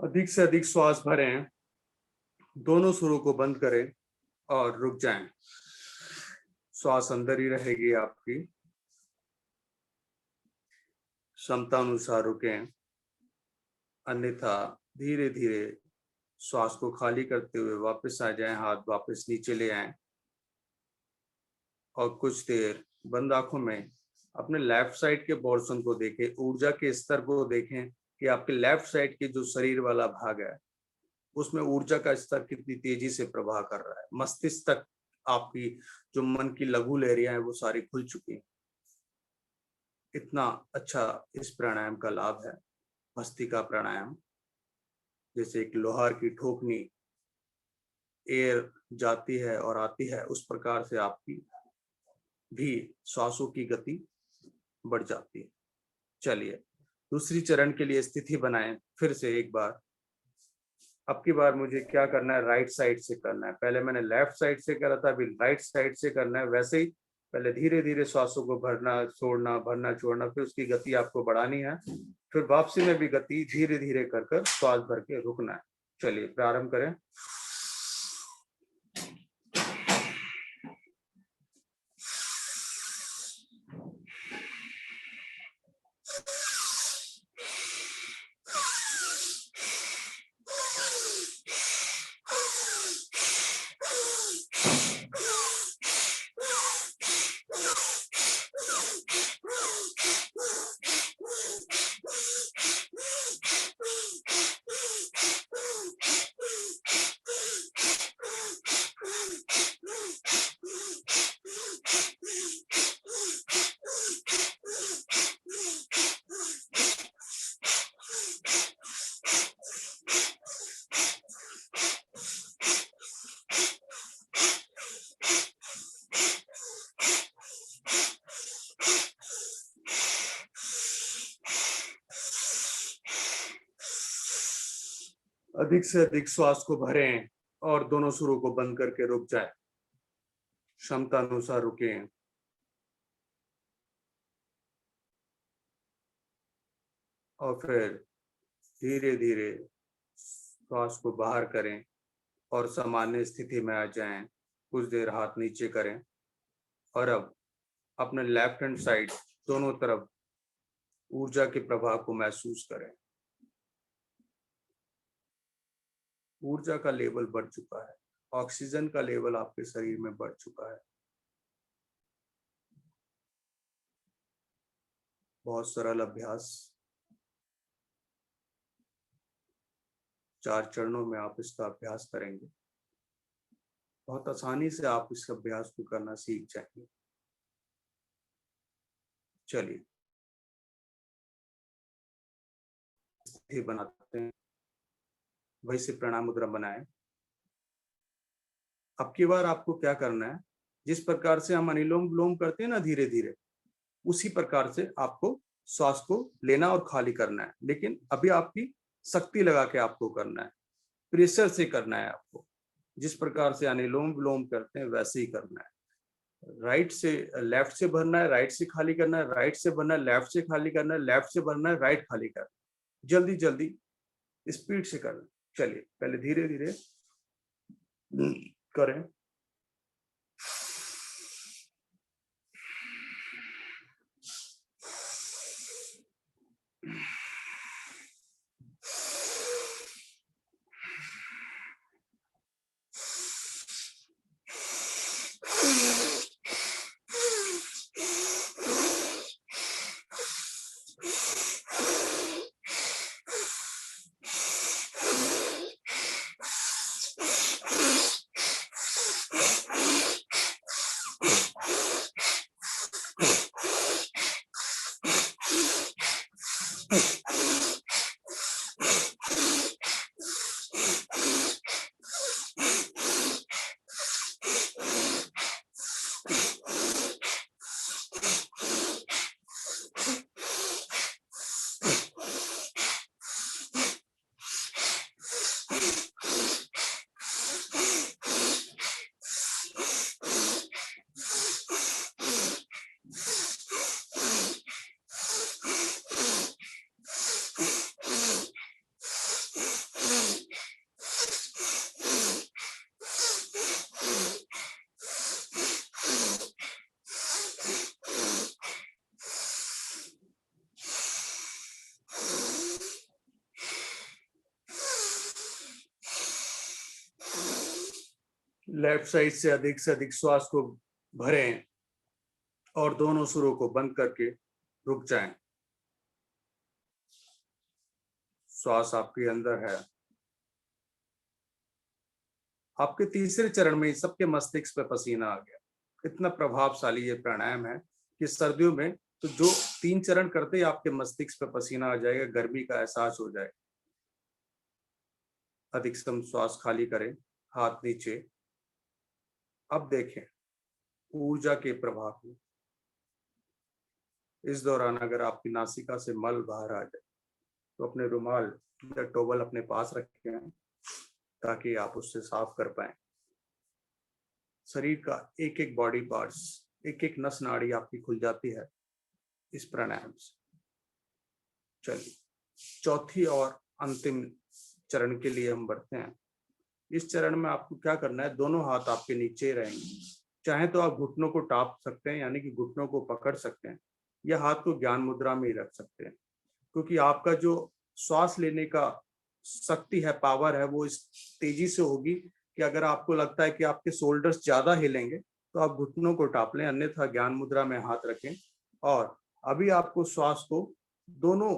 अधिक से अधिक श्वास भरें, दोनों सुरों को बंद करें और रुक जाएं। श्वास अंदर ही रहेगी आपकी। क्षमता अनुसार रुकें, अन्यथा धीरे धीरे श्वास को खाली करते हुए वापस आ जाएं, हाथ वापस नीचे ले आएं और कुछ देर बंद आंखों में अपने लेफ्ट साइड के पोर्शन को देखें, ऊर्जा के स्तर को देखें कि आपके लेफ्ट साइड के जो शरीर वाला भाग है उसमें ऊर्जा का स्तर कितनी तेजी से प्रवाह कर रहा है। मस्तिष्क तक आपकी जो मन की लघु लहरियां हैं वो सारी खुल चुकी हैं। इतना अच्छा इस प्राणायाम का लाभ है। भस्त्रिका प्राणायाम, जैसे एक लोहार की ठोकनी एयर जाती है और आती है, उस प्रकार से आपकी भी श्वासों की गति बढ़ जाती है। चलिए दूसरी चरण के लिए स्थिति बनाएं। फिर से एक बार, अब की बार मुझे क्या करना है, राइट साइड से करना है। पहले मैंने लेफ्ट साइड से करा था, अभी राइट साइड से करना है। वैसे ही पहले धीरे धीरे श्वासों को भरना छोड़ना, भरना छोड़ना, फिर उसकी गति आपको बढ़ानी है। फिर वापसी में भी गति धीरे धीरे कर कर श्वास भर के रुकना है। चलिए प्रारंभ करें। अधिक से अधिक श्वास को भरें और दोनों सुरों को बंद करके रुक जाए। क्षमता अनुसार रुकें। और फिर धीरे धीरे श्वास को बाहर करें और सामान्य स्थिति में आ जाएं। कुछ देर हाथ नीचे करें और अब अपने लेफ्ट हैंड साइड दोनों तरफ ऊर्जा के प्रवाह को महसूस करें। ऊर्जा का लेवल बढ़ चुका है, ऑक्सीजन का लेवल आपके शरीर में बढ़ चुका है। बहुत सरल अभ्यास, 4 चरणों में आप इसका अभ्यास करेंगे। बहुत आसानी से आप इस अभ्यास को करना सीख जाएंगे। चलिए स्थिति बनाते हैं। वैसे प्रणाम मुद्रा बनाएं। अब की बार आपको क्या करना है, जिस प्रकार से हम अनुलोम विलोम करते हैं ना धीरे धीरे, उसी प्रकार से आपको श्वास को लेना और खाली करना है। लेकिन अभी आपकी शक्ति लगा के आपको करना है, प्रेशर से करना है। आपको जिस प्रकार से अनुलोम विलोम करते हैं वैसे ही करना है। राइट से लेफ्ट से भरना है, राइट से खाली करना है, राइट से भरना है, लेफ्ट से खाली करना है, लेफ्ट से भरना है, राइट खाली करना है। जल्दी जल्दी स्पीड से करना। चलिए पहले धीरे धीरे करें। लेफ्ट साइड से अधिक श्वास को भरें और दोनों सुरों को बंद करके रुक जाएं। श्वास आपके अंदर है। आपके तीसरे चरण में सबके मस्तिष्क पे पसीना आ गया। इतना प्रभावशाली ये प्राणायाम है कि सर्दियों में तो जो 3 चरण करते ही आपके मस्तिष्क पे पसीना आ जाएगा, गर्मी का एहसास हो जाएगा। अधिकतम श्वास खाली करें, हाथ नीचे। अब देखें ऊर्जा के प्रभाव को। इस दौरान अगर आपकी नासिका से मल बाहर आ जाए तो अपने रुमाल या टॉवल अपने पास रखें ताकि आप उससे साफ कर पाए। शरीर का एक एक बॉडी पार्ट्स, एक एक नस नाड़ी आपकी खुल जाती है इस प्राणायाम से। चलिए चौथी और अंतिम चरण के लिए हम बढ़ते हैं। इस चरण में आपको क्या करना है, दोनों हाथ आपके नीचे रहेंगे। चाहे तो आप घुटनों को टाप सकते हैं, यानी कि घुटनों को पकड़ सकते हैं, या हाथ को ज्ञान मुद्रा में ही रख सकते हैं, क्योंकि आपका जो श्वास लेने का शक्ति है, पावर है, वो इस तेजी से होगी कि अगर आपको लगता है कि आपके शोल्डर्स ज्यादा हिलेंगे तो आप घुटनों को टाप लें, अन्यथा ज्ञान मुद्रा में हाथ रखें। और अभी आपको श्वास को दोनों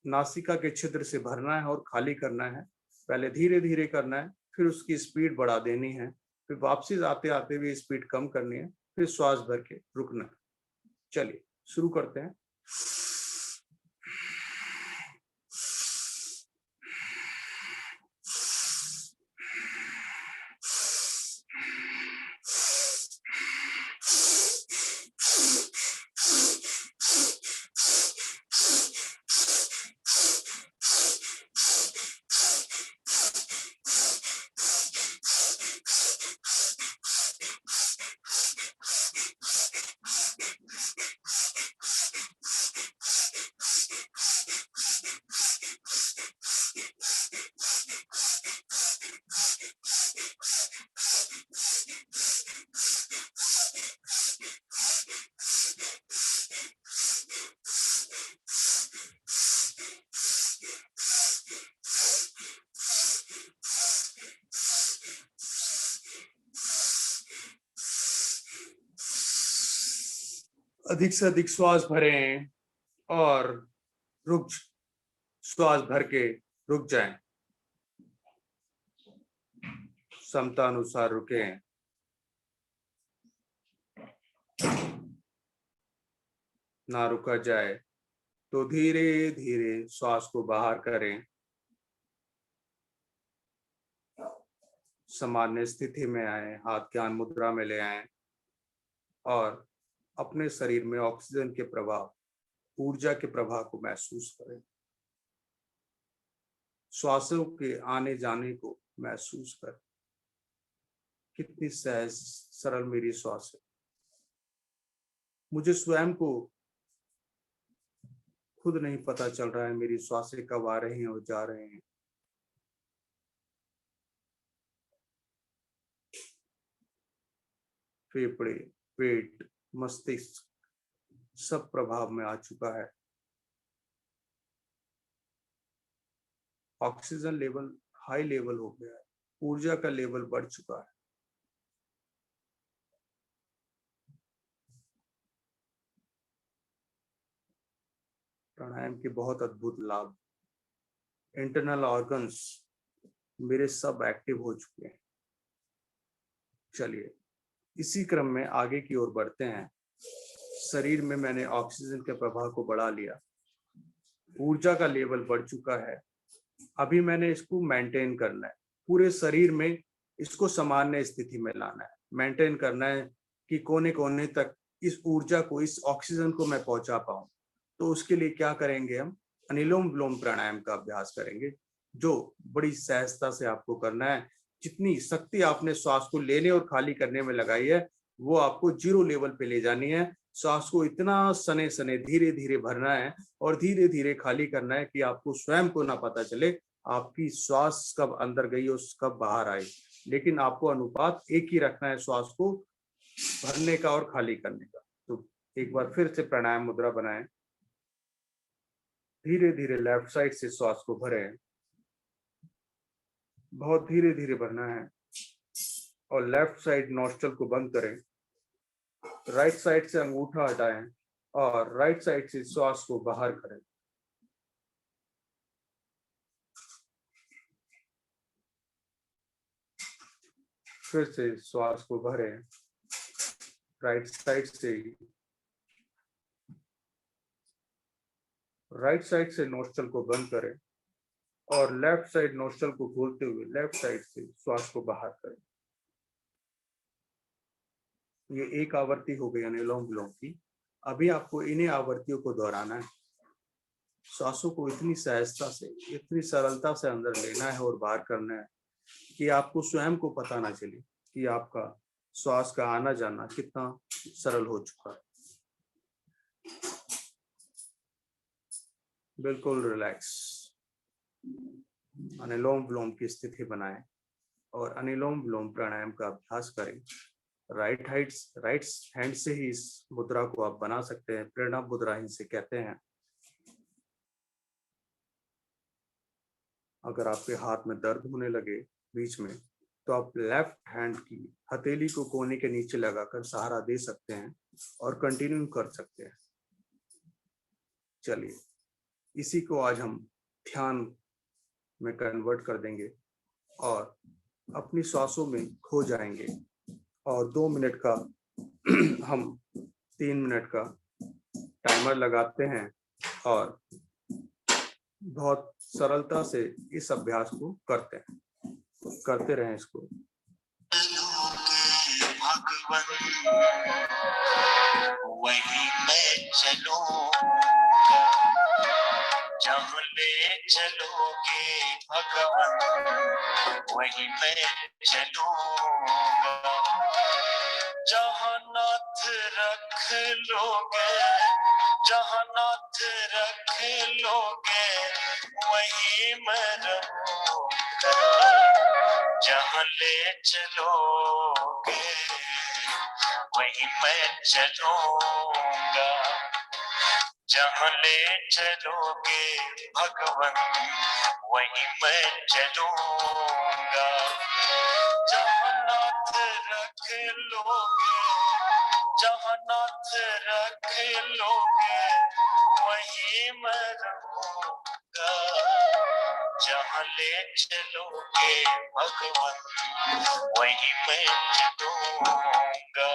नासिका के छिद्र से भरना है और खाली करना है। पहले धीरे धीरे करना है, फिर उसकी स्पीड बढ़ा देनी है, फिर वापसी आते आते भी स्पीड कम करनी है, फिर श्वास भर के रुकना है। चलिए शुरू करते हैं। अधिक से अधिक श्वास भरें और श्वास भर के रुक जाएं। क्षमता अनुसार रुकें। ना रुका जाए तो धीरे धीरे श्वास को बाहर करें। सामान्य स्थिति में आए, हाथ ज्ञान मुद्रा में ले आए और अपने शरीर में ऑक्सीजन के प्रभाव, ऊर्जा के प्रभाव को महसूस करें। श्वासों के आने जाने को महसूस करें। कितनी सहज सरल मेरी श्वास है। मुझे स्वयं को खुद नहीं पता चल रहा है मेरी श्वासें कब आ रही हैं और जा रहे हैं। फेफड़े, पेट, मस्तिष्क सब प्रभाव में आ चुका है। ऑक्सीजन लेवल हाई लेवल हो गया है, ऊर्जा का लेवल बढ़ चुका है। प्राणायाम के बहुत अद्भुत लाभ। इंटरनल ऑर्गन्स मेरे सब एक्टिव हो चुके हैं। चलिए इसी क्रम में आगे की ओर बढ़ते हैं। शरीर में मैंने ऑक्सीजन के प्रभाव को बढ़ा लिया, ऊर्जा का लेवल बढ़ चुका है। अभी मैंने इसको मेंटेन करना है, पूरे शरीर में इसको सामान्य स्थिति में लाना है, मेंटेन करना है कि कोने कोने तक इस ऊर्जा को, इस ऑक्सीजन को मैं पहुंचा पाऊं। तो उसके लिए क्या करेंगे, हम अनुलोम विलोम प्राणायाम का अभ्यास करेंगे, जो बड़ी सहजता से आपको करना है। जितनी शक्ति आपने श्वास को लेने और खाली करने में लगाई है, वो आपको 0 लेवल पे ले जानी है। श्वास को इतना सने सने धीरे धीरे भरना है और धीरे धीरे खाली करना है कि आपको स्वयं को ना पता चले आपकी श्वास कब अंदर गई और कब बाहर आई। लेकिन आपको अनुपात एक ही रखना है श्वास को भरने का और खाली करने का। तो एक बार फिर से प्राणायाम मुद्रा बनाएं। धीरे धीरे लेफ्ट साइड से श्वास को भरें, बहुत धीरे धीरे भरना है। और लेफ्ट साइड नोस्ट्रल को बंद करें। राइट साइड से अंगूठा हटाएं और राइट साइड से श्वास को बाहर करें। फिर से श्वास को भरें राइट साइड से। राइट साइड से नोस्ट्रल को बंद करें और लेफ्ट साइड नोस्ट्रल को खोलते हुए लेफ्ट साइड से श्वास को बाहर करें। ये एक आवृत्ति हो गई अनुलोम विलोम की। अभी आपको इन्हीं आवृत्तियों को दोहराना है। श्वासों को इतनी सहजता से, इतनी सरलता से अंदर लेना है और बाहर करना है कि आपको स्वयं को पता ना चले कि आपका श्वास का आना जाना कितना सरल हो चुका है। बिल्कुल रिलैक्स अनुलोम विलोम की स्थिति बनाएं और अनुलोम विलोम प्राणायाम का अभ्यास करें। राइट हैंड से ही इस मुद्रा को आप बना सकते हैं। प्रणव मुद्रा इसे कहते हैं। अगर आपके हाथ में दर्द होने लगे बीच में, तो आप लेफ्ट हैंड की हथेली को कोहनी के नीचे लगाकर सहारा दे सकते हैं और कंटिन्यू कर सकते हैं। चलिए, इसी को आज हम ध्यान में कन्वर्ट कर देंगे और अपनी सांसों में खो जाएंगे और 2 मिनट का हम 3 मिनट का टाइमर लगाते हैं और बहुत सरलता से इस अभ्यास को करते रहें इसको। वही मैं चलूंगा जहाँ ले चलोगे भगवान, वही मैं चलूंगा जहाँ नाथ रख लोगे, जहाँ नाथ रख लोगे वही मैं रहूंगा, जहाँ ले चलोगे वही मैं चलूंगा, जहाँ ले चलोगे भगवान वही मैं चलूंगा, जहाँ नाथ रख लोगे, जहाँ नाथ रख लोगे वही मैं रहूंगा, जहाँ ले चलोगे भगवान वही मैं चलूंगा,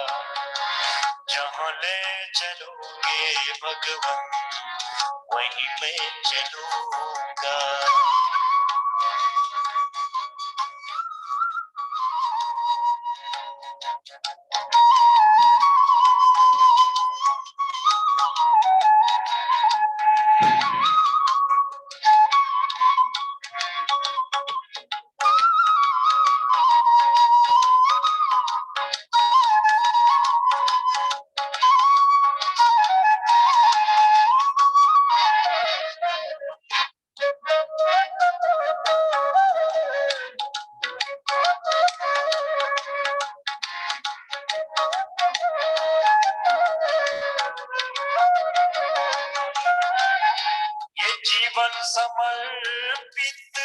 जहाँ ले चलोगे भगवान वही मैं चलूंगा। जीवन समर्पित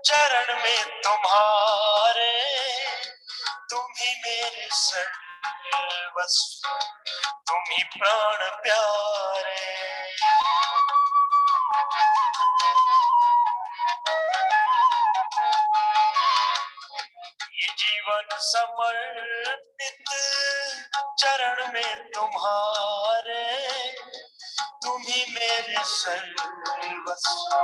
चरण में तुम्हारे, तुम ही मेरे सर्वस्व, तुम ही प्राण प्यारे, ये जीवन समर्पित चरण में तुम्हारे, तुम ही मेरे सर्वस्व,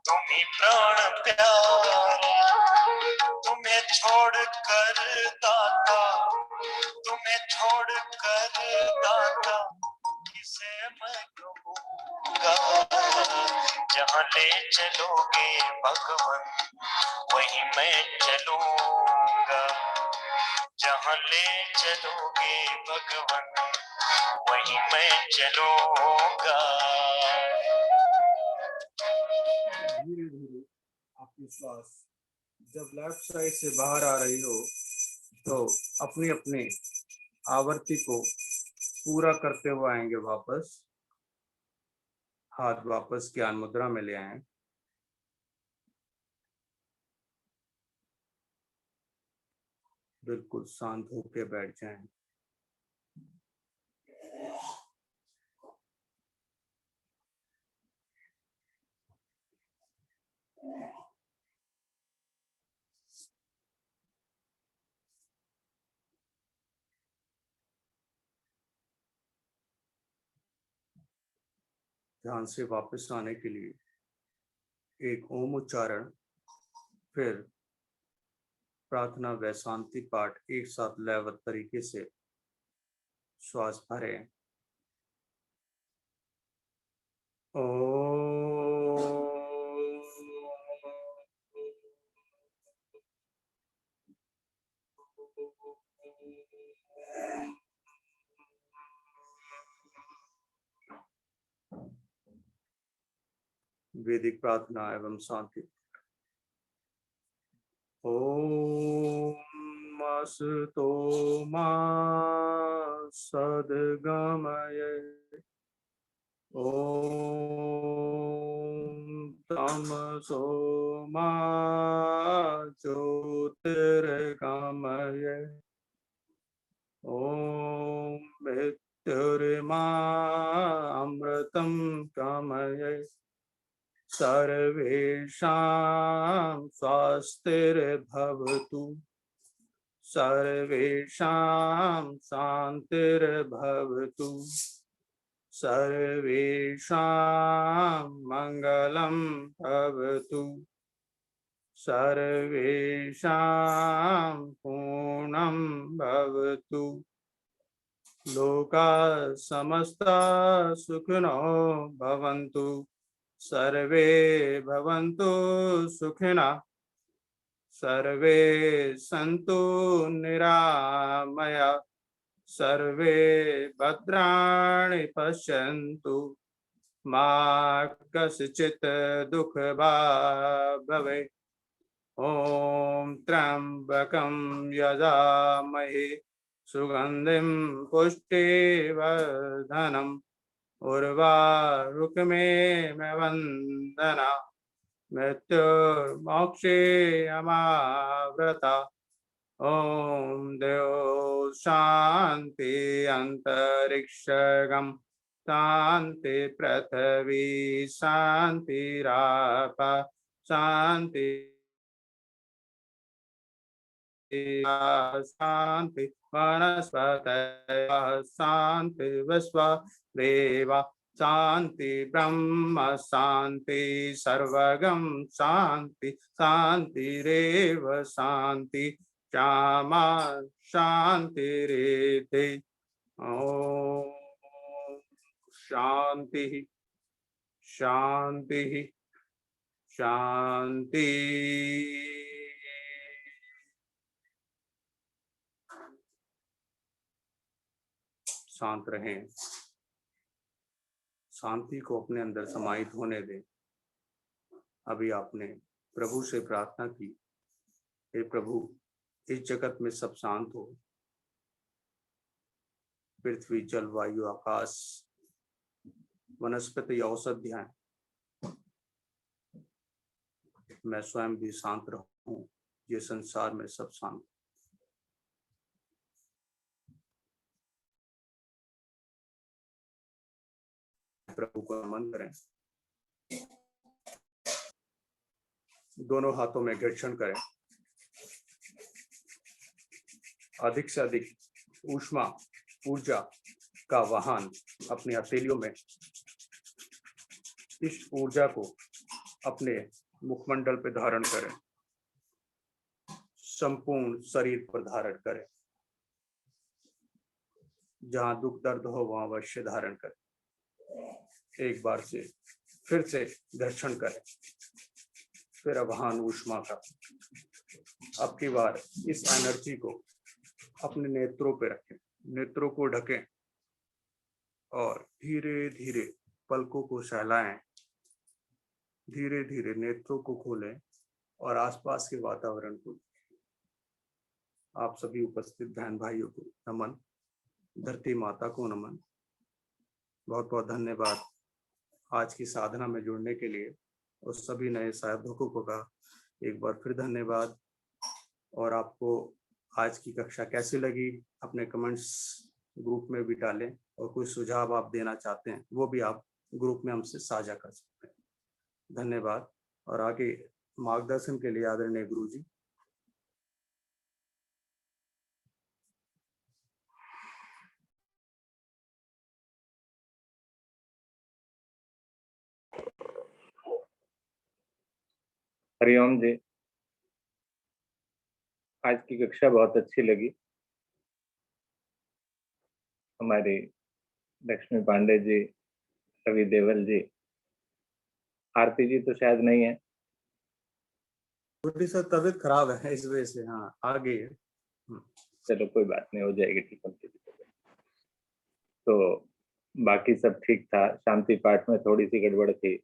तुम ही प्राण प्यारे, तुम्हें छोड़कर दाता, तुम्हें छोड़कर दाता किसे मैं कहूँगा, जहाँ ले चलोगे भगवान वही मैं चलूंगा, जहाँ ले चलोगे भगवान वही मैं चलूंगा। धीरे धीरे आपकी श्वास जब लेफ्ट साइड से बाहर आ रही हो तो अपनी अपनी आवृत्ति को पूरा करते हुए आएंगे वापस। हाथ वापस ज्ञान मुद्रा में ले आए। बिल्कुल शांत होकर बैठ जाएं। ध्यान से वापस आने के लिए एक ओम उच्चारण, फिर प्रार्थना व शांति पाठ एक साथ लयबद्ध तरीके से श्वास भरें। वैदिक प्रार्थना एवं शांति। ओम असतो मा सद्गमय, ओम तमसो मा ज्योतिर्गमय, ओम मृत्युर्मा अमृतं गमय, सर्वेषां स्वस्तिर्भवतु, सर्वेषां शान्तिर्भवतु, सर्वेषां मङ्गलं भवतु, सर्वेषां पूर्णं भवतु, लोकाः समस्ताः सुखिनो भवन्तु, सर्वे भवन्तु सुखिनः, सर्वे सन्तु निरामया, सर्वे भद्राणि पश्यन्तु, मा कश्चित् दुःखभाग् भवेत्। ॐ त्र्यम्बकं यजामहे सुगन्धिं पुष्टिवर्धनम्, उर्वारुकमेव वन्दना, मृत्युर्मोक्षे अमाव्रता। ओम देव शांति अंतरिक्षगम शांति पृथ्वी शांतिराप शांति शांति वनस्पतयः शांति विश्व देवा शांति ब्रह्म शांति सर्वगम शांति शांतिरेव शांति श्यामा शांतिरेधि। ओम शांति शांति शांति। शांत रहें, शांति को अपने अंदर समाहित होने दें। अभी आपने प्रभु से प्रार्थना की, हे प्रभु इस जगत में सब शांत हो, पृथ्वी जल वायु आकाश वनस्पति औषधियां, मैं स्वयं भी शांत रहूं, ये संसार में सब शांत। प्रभु को नमन करें, दोनों हाथों में घर्षण करें, अधिक से अधिक ऊष्मा ऊर्जा का वाहन अपनी हथेलियों में, इस ऊर्जा को अपने मुखमंडल पर धारण करें, संपूर्ण शरीर पर धारण करें, जहां दुख दर्द हो वहां अवश्य धारण करें। एक बार से फिर से घर्षण करें, फिर आवाहन ऊष्मा का। अब की बार इस एनर्जी को अपने नेत्रों पे रखें, नेत्रों को ढकें और धीरे धीरे पलकों को सहलाएं, धीरे धीरे नेत्रों को खोलें और आसपास के वातावरण को। आप सभी उपस्थित बहन भाइयों को नमन, धरती माता को नमन। बहुत बहुत धन्यवाद आज की साधना में जुड़ने के लिए, और सभी नए साधकों का एक बार फिर धन्यवाद। और आपको आज की कक्षा कैसी लगी अपने कमेंट्स ग्रुप में भी डालें, और कोई सुझाव आप देना चाहते हैं वो भी आप ग्रुप में हमसे साझा कर सकते हैं। धन्यवाद। और आगे मार्गदर्शन के लिए आदरणीय गुरु जी। हरिओम जी। आज की कक्षा बहुत अच्छी लगी। हमारी लक्ष्मी पांडे जी, रवि देवल जी, आरती जी तो शायद नहीं है, थोड़ी सा तबीयत खराब है इस वजह से। हाँ आगे। चलो कोई बात नहीं, हो जाएगी ठीक उनकी भी तबीयत। तो बाकी सब ठीक था। शांति पाठ में थोड़ी सी गड़बड़ थी।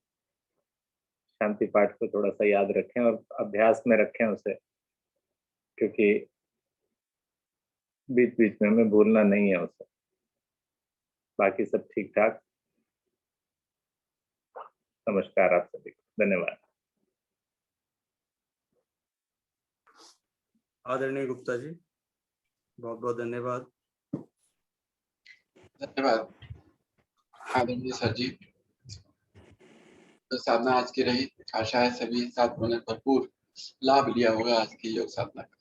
शांति पाठ को थोड़ा सा याद रखें और अभ्यास में रखें उसे, क्योंकि बीच बीच में हमें भूलना नहीं है उसे। बाकी सब ठीक ठाक। नमस्कार आप सभी को, धन्यवाद। आदरणीय गुप्ता जी, बहुत बहुत धन्यवाद। धन्यवाद आदरणीय सर जी। तो साधना आज की रही, आशा है सभी साथियों ने भरपूर लाभ लिया होगा आज की योग साधना का।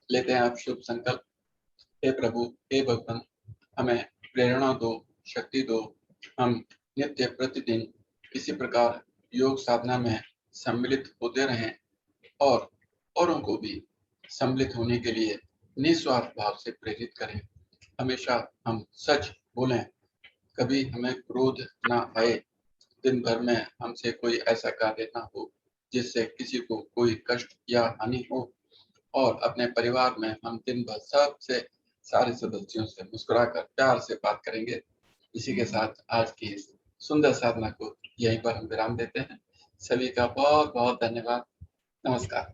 लेते हैं आप शुभ संकल्प। हे प्रभु, हे भगवान, हमें प्रेरणा दो, शक्ति दो। हम नित्य प्रतिदिन किसी प्रकार योग साधना में सम्मिलित होते रहें और औरों को भी सम्मिलित होने के लिए निस्वार्थ भाव से प्रेरित करें। हमेशा हम सच बोलें, कभी हमें क्रोध ना आए। दिन भर में हमसे कोई ऐसा कार्य ना हो जिससे किसी को कोई कष्ट या हानि हो। और अपने परिवार में हम दिन भर सबसे, सारे सदस्यों से मुस्कुराकर प्यार से बात करेंगे। इसी के साथ आज की इस सुंदर साधना को यहीं पर हम विराम देते हैं। सभी का बहुत बहुत धन्यवाद। नमस्कार।